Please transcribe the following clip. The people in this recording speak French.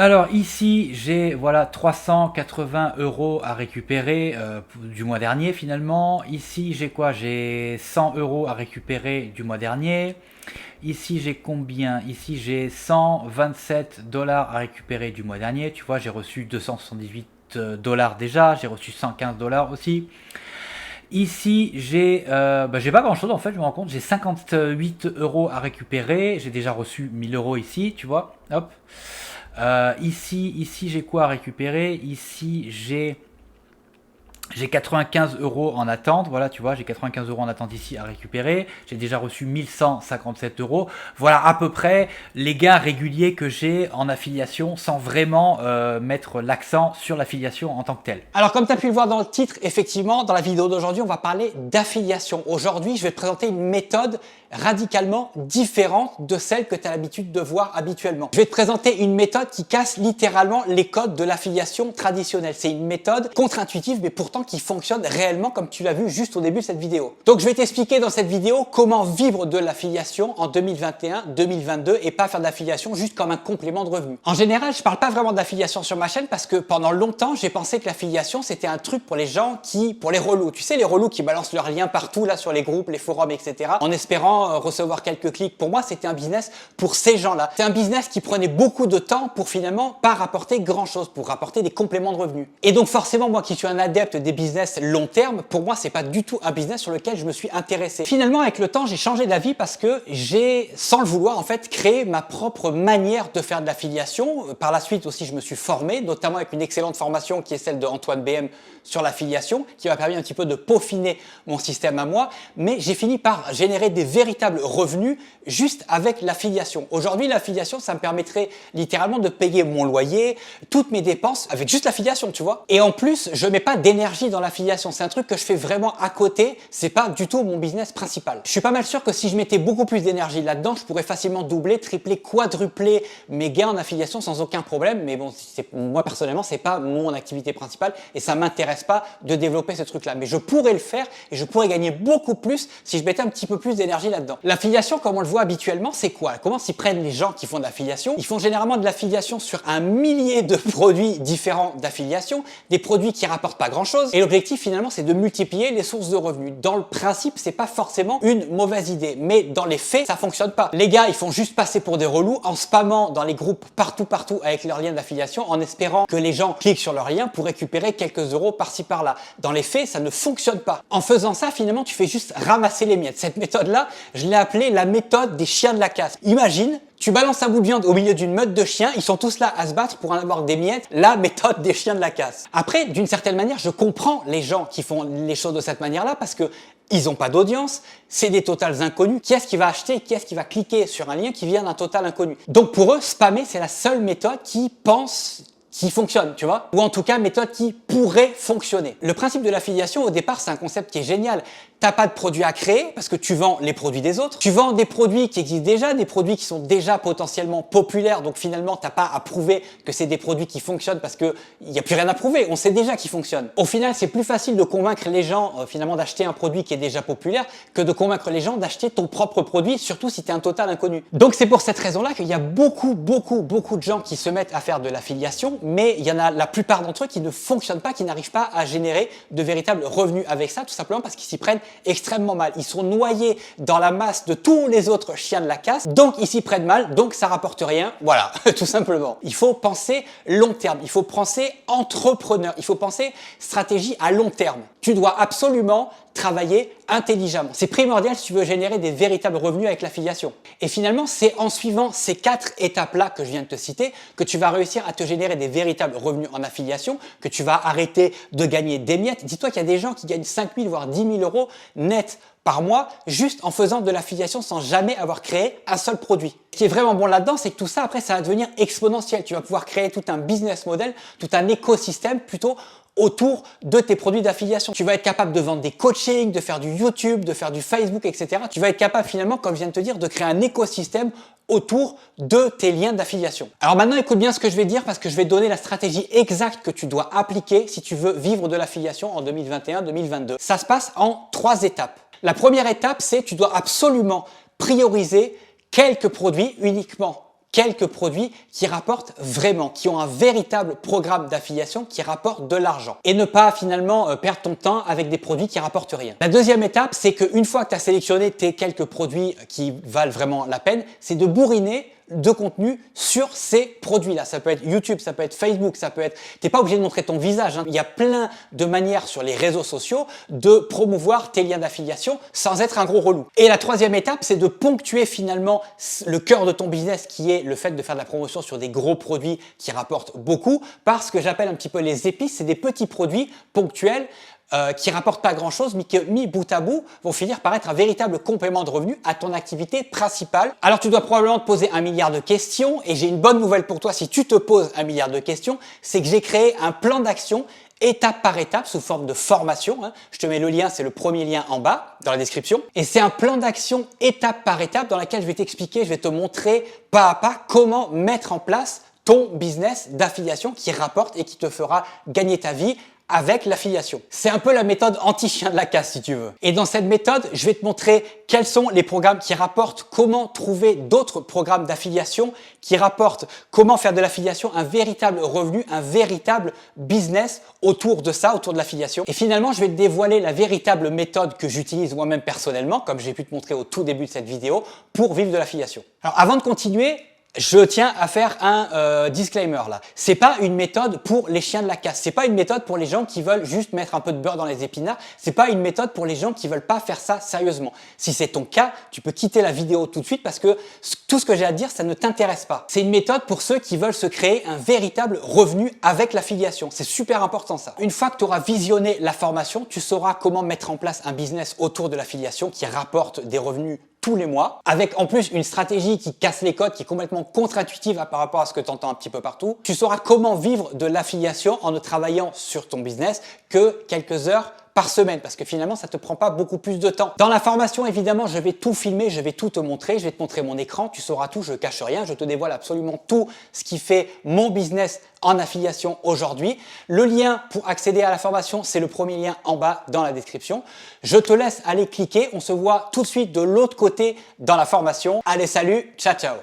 Alors ici, j'ai voilà 380 euros à récupérer du mois dernier finalement. Ici, j'ai quoi? J'ai 100 euros à récupérer du mois dernier. Ici, j'ai combien? Ici, j'ai 127 dollars à récupérer du mois dernier. Tu vois, j'ai reçu 278 dollars déjà. J'ai reçu 115 dollars aussi. Ici, j'ai pas grand chose en fait, je me rends compte. J'ai 58 euros à récupérer. J'ai déjà reçu 1000 euros ici, tu vois. Hop. Ici j'ai quoi à récupérer? Ici, j'ai 95 euros en attente. Voilà, tu vois, j'ai 95 euros en attente ici à récupérer. J'ai déjà reçu 1157 euros. Voilà à peu près les gains réguliers que j'ai en affiliation sans vraiment mettre l'accent sur l'affiliation en tant que telle. Alors comme tu as pu le voir dans le titre, effectivement, dans la vidéo d'aujourd'hui, on va parler d'affiliation. Aujourd'hui, je vais te présenter une méthode radicalement différente de celle que tu as l'habitude de voir habituellement. Je vais te présenter une méthode qui casse littéralement les codes de l'affiliation traditionnelle. C'est une méthode contre-intuitive, mais pourtant qui fonctionne réellement comme tu l'as vu juste au début de cette vidéo. Donc je vais t'expliquer dans cette vidéo comment vivre de l'affiliation en 2021, 2022 et pas faire d'affiliation juste comme un complément de revenu. En général, je parle pas vraiment d'affiliation sur ma chaîne parce que pendant longtemps, j'ai pensé que l'affiliation c'était un truc pour les gens pour les relous. Tu sais, les relous qui balancent leurs liens partout là sur les groupes, les forums, etc. en espérant recevoir quelques clics. Pour moi, c'était un business pour ces gens-là. C'est un business qui prenait beaucoup de temps pour finalement pas rapporter grand-chose, pour rapporter des compléments de revenus. Et donc forcément, moi qui suis un adepte des business long terme, pour moi, c'est pas du tout un business sur lequel je me suis intéressé. Finalement, avec le temps, j'ai changé d'avis parce que j'ai, sans le vouloir, en fait, créé ma propre manière de faire de l'affiliation. Par la suite aussi, je me suis formé, notamment avec une excellente formation qui est celle de Antoine BM sur l'affiliation, qui m'a permis un petit peu de peaufiner mon système à moi. Mais j'ai fini par générer des véritables revenus juste avec l'affiliation. Aujourd'hui, l'affiliation, ça me permettrait littéralement de payer mon loyer, toutes mes dépenses avec juste l'affiliation, tu vois. Et en plus, je mets pas d'énergie dans l'affiliation. C'est un truc que je fais vraiment à côté. C'est pas du tout mon business principal. Je suis pas mal sûr que si je mettais beaucoup plus d'énergie là-dedans, je pourrais facilement doubler, tripler, quadrupler mes gains en affiliation sans aucun problème. Mais bon, moi personnellement, c'est pas mon activité principale et ça m'intéresse pas de développer ce truc-là. Mais je pourrais le faire et je pourrais gagner beaucoup plus si je mettais un petit peu plus d'énergie là-dedans. L'affiliation, comme on le voit habituellement, c'est quoi? Comment s'y prennent les gens qui font de l'affiliation? Ils font généralement de l'affiliation sur un millier de produits différents d'affiliation, des produits qui rapportent pas grand-chose. Et l'objectif finalement, c'est de multiplier les sources de revenus. Dans le principe, c'est pas forcément une mauvaise idée, mais dans les faits, ça fonctionne pas. Les gars, ils font juste passer pour des relous en spammant dans les groupes partout avec leurs liens d'affiliation, en espérant que les gens cliquent sur leurs liens pour récupérer quelques euros par-ci par-là. Dans les faits, ça ne fonctionne pas. En faisant ça, finalement, tu fais juste ramasser les miettes. Cette méthode-là, je l'ai appelée la méthode des chiens de la casse. Imagine, tu balances un bout de viande au milieu d'une meute de chiens, ils sont tous là à se battre pour en avoir des miettes, la méthode des chiens de la casse. Après, d'une certaine manière, je comprends les gens qui font les choses de cette manière-là parce que ils n'ont pas d'audience, c'est des totals inconnus. Qui est-ce qui va acheter? Qui est-ce qui va cliquer sur un lien qui vient d'un total inconnu? Donc pour eux, spammer, c'est la seule méthode qui fonctionne, tu vois, ou en tout cas méthode qui pourrait fonctionner. Le principe de l'affiliation au départ, c'est un concept qui est génial. T'as pas de produit à créer parce que tu vends les produits des autres. Tu vends des produits qui existent déjà, des produits qui sont déjà potentiellement populaires. Donc finalement, t'as pas à prouver que c'est des produits qui fonctionnent parce que il y a plus rien à prouver. On sait déjà qu'ils fonctionnent. Au final, c'est plus facile de convaincre les gens finalement d'acheter un produit qui est déjà populaire que de convaincre les gens d'acheter ton propre produit, surtout si t'es un total inconnu. Donc c'est pour cette raison-là qu'il y a beaucoup de gens qui se mettent à faire de l'affiliation, mais il y en a la plupart d'entre eux qui ne fonctionnent pas, qui n'arrivent pas à générer de véritables revenus avec ça, tout simplement parce qu'ils s'y prennent extrêmement mal. Ils sont noyés dans la masse de tous les autres chiens de la casse, donc ils s'y prennent mal, donc ça rapporte rien. Voilà, tout simplement. Il faut penser long terme, il faut penser entrepreneur, il faut penser stratégie à long terme. Tu dois absolument travailler intelligemment. C'est primordial si tu veux générer des véritables revenus avec l'affiliation. Et finalement, c'est en suivant ces 4 étapes-là que je viens de te citer que tu vas réussir à te générer des véritables revenus en affiliation, que tu vas arrêter de gagner des miettes. Dis-toi qu'il y a des gens qui gagnent 5 000 voire 10 000 euros net par mois juste en faisant de l'affiliation sans jamais avoir créé un seul produit. Ce qui est vraiment bon là-dedans, c'est que tout ça, après, ça va devenir exponentiel. Tu vas pouvoir créer tout un business model, tout un écosystème plutôt autour de tes produits d'affiliation. Tu vas être capable de vendre des coachings, de faire du YouTube, de faire du Facebook, etc. Tu vas être capable finalement, comme je viens de te dire, de créer un écosystème autour de tes liens d'affiliation. Alors maintenant, écoute bien ce que je vais dire parce que je vais te donner la stratégie exacte que tu dois appliquer si tu veux vivre de l'affiliation en 2021-2022. Ça se passe en 3 étapes. La première étape, c'est tu dois absolument prioriser quelques produits uniquement. quelques produits qui rapportent vraiment, qui ont un véritable programme d'affiliation qui rapporte de l'argent et ne pas finalement perdre ton temps avec des produits qui rapportent rien. La deuxième étape, c'est qu'une fois que tu as sélectionné tes quelques produits qui valent vraiment la peine, c'est de bourriner de contenu sur ces produits-là. Ça peut être YouTube, ça peut être Facebook, ça peut être... T'es pas obligé de montrer ton visage, hein. Il y a plein de manières sur les réseaux sociaux de promouvoir tes liens d'affiliation sans être un gros relou. Et la troisième étape, c'est de ponctuer finalement le cœur de ton business qui est le fait de faire de la promotion sur des gros produits qui rapportent beaucoup par ce que j'appelle un petit peu les épices. C'est des petits produits ponctuels qui rapportent pas grand-chose, mais qui, mis bout à bout, vont finir par être un véritable complément de revenus à ton activité principale. Alors, tu dois probablement te poser 1 milliard de questions, et j'ai une bonne nouvelle pour toi si tu te poses 1 milliard de questions, c'est que j'ai créé un plan d'action étape par étape sous forme de formation. Je te mets le lien, c'est le premier lien en bas dans la description. Et c'est un plan d'action étape par étape dans lequel je vais t'expliquer, je vais te montrer pas à pas comment mettre en place ton business d'affiliation qui rapporte et qui te fera gagner ta vie avec l'affiliation. C'est un peu la méthode anti-chien de la casse si tu veux. Et dans cette méthode, je vais te montrer quels sont les programmes qui rapportent, comment trouver d'autres programmes d'affiliation qui rapportent, comment faire de l'affiliation un véritable revenu, un véritable business autour de ça, autour de l'affiliation. Et finalement, je vais te dévoiler la véritable méthode que j'utilise moi-même personnellement, comme j'ai pu te montrer au tout début de cette vidéo, pour vivre de l'affiliation. Alors avant de continuer, je tiens à faire un disclaimer là. C'est pas une méthode pour les chiens de la casse. C'est pas une méthode pour les gens qui veulent juste mettre un peu de beurre dans les épinards. C'est pas une méthode pour les gens qui veulent pas faire ça sérieusement. Si c'est ton cas, tu peux quitter la vidéo tout de suite parce que tout ce que j'ai à dire, ça ne t'intéresse pas. C'est une méthode pour ceux qui veulent se créer un véritable revenu avec l'affiliation. C'est super important ça. Une fois que tu auras visionné la formation, tu sauras comment mettre en place un business autour de l'affiliation qui rapporte des revenus tous les mois, avec en plus une stratégie qui casse les codes, qui est complètement contre-intuitive par rapport à ce que tu entends un petit peu partout. Tu sauras comment vivre de l'affiliation en ne travaillant sur ton business que quelques heures par semaine, parce que finalement, ça te prend pas beaucoup plus de temps. Dans la formation, évidemment, je vais tout filmer, je vais tout te montrer, je vais te montrer mon écran, tu sauras tout, je cache rien, je te dévoile absolument tout ce qui fait mon business en affiliation aujourd'hui. Le lien pour accéder à la formation, c'est le premier lien en bas dans la description. Je te laisse aller cliquer, on se voit tout de suite de l'autre côté dans la formation. Allez, salut, ciao, ciao!